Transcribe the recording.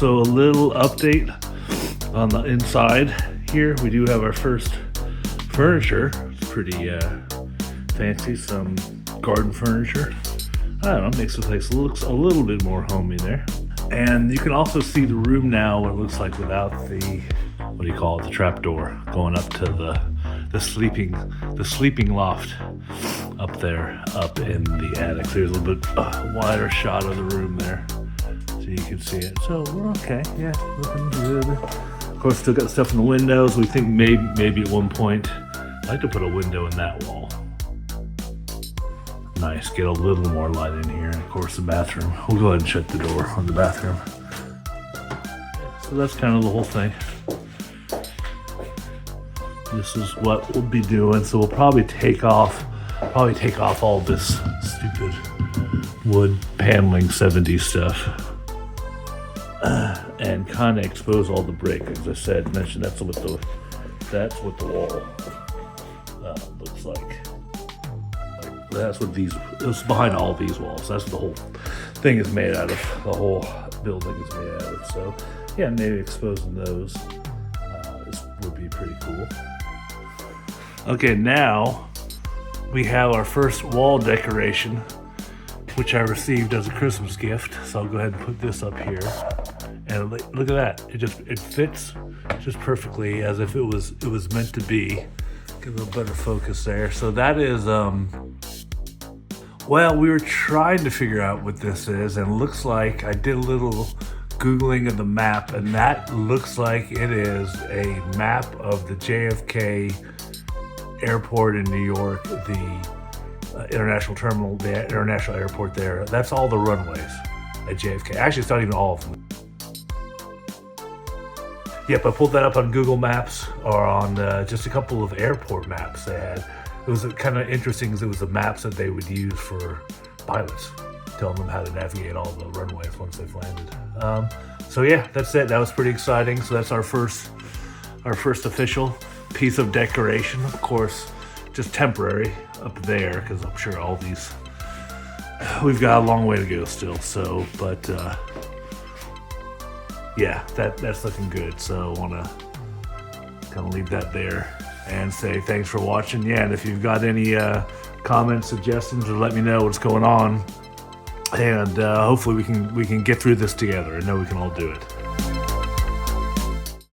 So a little update on the inside here. We do have our first furniture. It's pretty fancy, some garden furniture. I don't know, makes the place looks a little bit more homey there. And you can also see the room now, what it looks like without the, what do you call it, the trap door going up to the sleeping loft up there, up in the attic. So there's a little bit wider shot of the room there, so you can see it. So we're okay, yeah, looking good. Of course, still got stuff in the windows. We think maybe at one point, I'd like to put a window in that wall. Nice, get a little more light in here. And of course, the bathroom. We'll go ahead and shut the door on the bathroom. So that's kind of the whole thing. This is what we'll be doing. So we'll probably take off all this stupid wood paneling 70s stuff, and kind of expose all the brick. As I said, mentioned that's what the wall looks like. That's what it's behind all these walls. That's what the whole thing is made out of. The whole building is made out of. So yeah, maybe exposing those this would be pretty cool. Okay, now we have our first wall decoration, which I received as a Christmas gift. So I'll go ahead and put this up here. And look at that. It fits just perfectly as if it was meant to be. Get a little better focus there. So that is well, we were trying to figure out what this is, and it looks like I did a little Googling of the map, and that looks like it is a map of the JFK Airport in New York, the international terminal, the international airport there. That's all the runways at JFK. Actually, it's not even all of them. Yep, I pulled that up on Google Maps, or on just a couple of airport maps they had. It was kind of interesting because it was the maps that they would use for pilots, telling them how to navigate all the runways once they've landed. So yeah, that's it. That was pretty exciting. So that's our first official piece of decoration. Of course, just temporary up there, because I'm sure all these, we've got a long way to go still. So, but yeah, that's looking good. So I want to kind of leave that there and say thanks for watching. Yeah, and if you've got any comments, suggestions, or let me know what's going on, and hopefully we can get through this together. I know we can all do it.